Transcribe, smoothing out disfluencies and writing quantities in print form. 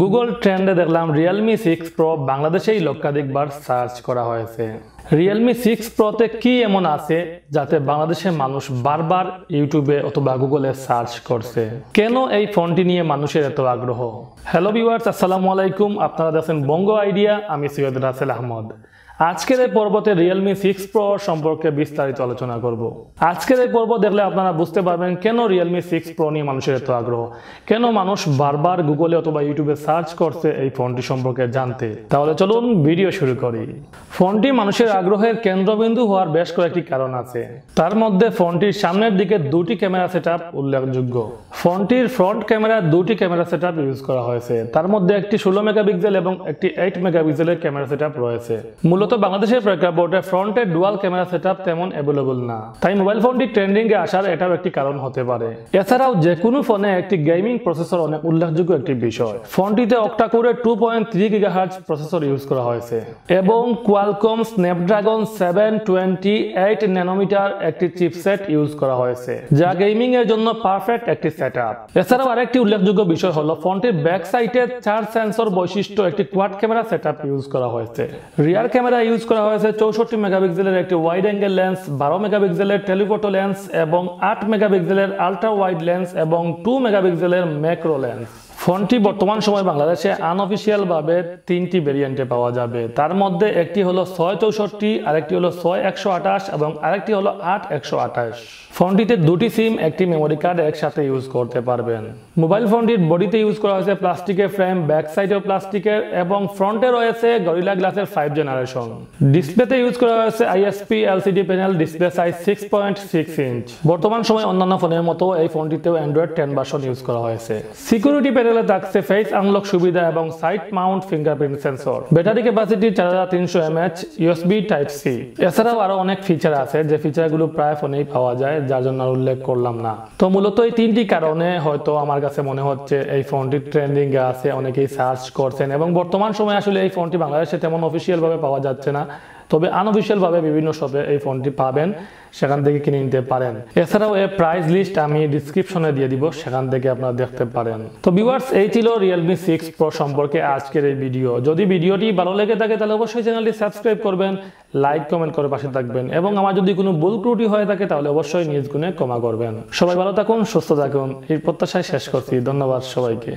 Google ট্রেন্ডে দেখলাম Realme 6 Pro বাংলাদেশেই লক্ষাধিকবার সার্চ করা হয়েছে। Realme 6 Pro তে কি এমন আছে যাতে বাংলাদেশের মানুষ বারবার ইউটিউবে অথবা গুগলে সার্চ করছে? কেন এই ফোনটি নিয়ে মানুষের এত আগ্রহ? হ্যালো ভিউয়ার্স, আসসালামু আলাইকুম। আপনারা দেখছেন বঙ্গ আইডিয়া, আমি sy.rasel আহমদ। আজকের এই পর্বতে Realme 6 Pro সম্পর্কে বিস্তারিত আলোচনা করব। আজকের এই পর্ব দেখলে আপনারা বুঝতে পারবেন কেন Realme 6 Pro নিয়ে মানুষের এত আগ্রহ, কেন মানুষ বারবার গুগলে অথবা ইউটিউবে সার্চ করছে এই ফোনটি সম্পর্কে জানতে। তাহলে চলুন ভিডিও শুরু করি। ফোনটি মানুষের আগ্রহের কেন্দ্রবিন্দু হওয়ার বেশ কয়েকটি কারণ আছে। তার মধ্যে ফোনটির সামনের দিকে দুটি ক্যামেরা সেটআপ উল্লেখযোগ্য। ফোনটির ফ্রন্ট ক্যামেরা দুটি ক্যামেরা সেটআপ ইউজ করা হয়েছে। তার মধ্যে একটি 16 মেগাপিক্সেল এবং একটি 8 মেগাপিক্সেলের ক্যামেরা সেটআপ রয়েছে। মূলত বাংলাদেশের প্রেক্ষাপটে ফ্রন্টে ডুয়াল ক্যামেরা সেটআপ তেমন অ্যাভেলেবল না, তাই মোবাইল ফোনটি ট্রেন্ডিং এ আসার এটাও একটি কারণ হতে পারে। এছাড়াও যে কোনো ফোনে একটি গেমিং প্রসেসর অনেক উল্লেখযোগ্য একটি বিষয়। ফোনটিতে অক্টা-কোরে 2.3 GHz প্রসেসর ইউজ করা হয়েছে এবং কোয়ালকম স্ন্যাপড্রাগন 728 ন্যানোমিটার একটি চিপসেট ইউজ করা হয়েছে, যা গেমিং এর জন্য পারফেক্ট একটি সেটআপ। এছাড়াও আরেকটি উল্লেখযোগ্য বিষয় হলো ফোনটির ব্যাক সাইডে 4 সেন্সর বৈশিষ্ট্য একটি কোয়াড ক্যামেরা সেটআপ ইউজ করা হয়েছে। রিয়ার ক্যামেরা ইউজ করা হয়েছে 64 মেগাপিক্সেলের একটি ওয়াইড অ্যাঙ্গেল লেন্স, 12 মেগাপিক্সেলের টেলিফোটো লেন্স এবং 8 মেগাপিক্সেলের আল্ট্রা ওয়াইড লেন্স এবং 2 মেগাপিক্সেলের ম্যাক্রো লেন্স। ফোনটি বর্তমান সময়ে বাংলাদেশে আনঅফিশিয়াল ভাবে 3টি ভেরিয়েন্টে পাওয়া যাবে। তার মধ্যে একটি হলো 664, আরেকটি হলো 6128 এবং আরেকটি হলো 8128। ফোনটিতে দুটি সিম, একটি মেমোরি কার্ড একসাথে ইউজ করতে পারবেন। মোবাইল ফোনটির বডিতে ইউজ করা হয়েছে প্লাস্টিকের ফ্রেম, ব্যাক সাইডেও প্লাস্টিকের এবং ফ্রন্টে রয়েছে গরিলা গ্লাসের 5 জেনারেশন। ডিসপ্লেতে ইউজ করা হয়েছে ISP LCD panel, display size 6.6 inch. বর্তমান সময়ে অন্যান্য ফোনের মতো এই ফোনটিতেও Android 10 ভার্সন ইউজ করা হয়েছে। সিকিউরিটি প্যানেলে থাকছে ফেস আনলক সুবিধা এবং side Mount fingerprint sensor. Battery capacity 4300 mAh, USB Type-C। এছাড়াও আরো অনেক ফিচার আছে যে ফিচারগুলো প্রায় ফোনেই পাওয়া যায়, যার জন্য উল্লেখ করলাম না। তো মূলত এই 3টি কারণে হয়তো আমার কাছে মনে হচ্ছে এই ফোনটি ট্রেন্ডিং এ আছে, অনেকেই সার্চ করছেন এবং বর্তমান সময়ে আসলে এই ফোনটি বাংলাদেশে তেমন অফিসিয়াল ভাবে পাওয়া যাচ্ছে না, তবে আনঅফিশিয়াল ভাবে বিভিন্ন শপে এই ফোনটি পাবেন, সেখান থেকে কিনে নিতে পারেন। এছাড়াও এর প্রাইস লিস্ট আমি ডেসক্রিপশনে দিয়ে দিব, সেখান থেকে আপনারা দেখতে পারেন। তো ভিউয়ার্স, এই ছিল Realme 6 Pro সম্পর্কে আজকের এই ভিডিও। যদি ভিডিওটি ভালো লেগে থাকে তাহলে অবশ্যই চ্যানেলটি সাবস্ক্রাইব করবেন, লাইক কমেন্ট করে পাশে থাকবেন এবং আমার যদি কোনো ভুল ত্রুটি হয়ে থাকে তাহলে অবশ্যই নিজ গুণে ক্ষমা করবেন। সবাই ভালো থাকুন, সুস্থ থাকুন, এই প্রত্যাশায় শেষ করছি। ধন্যবাদ সবাইকে।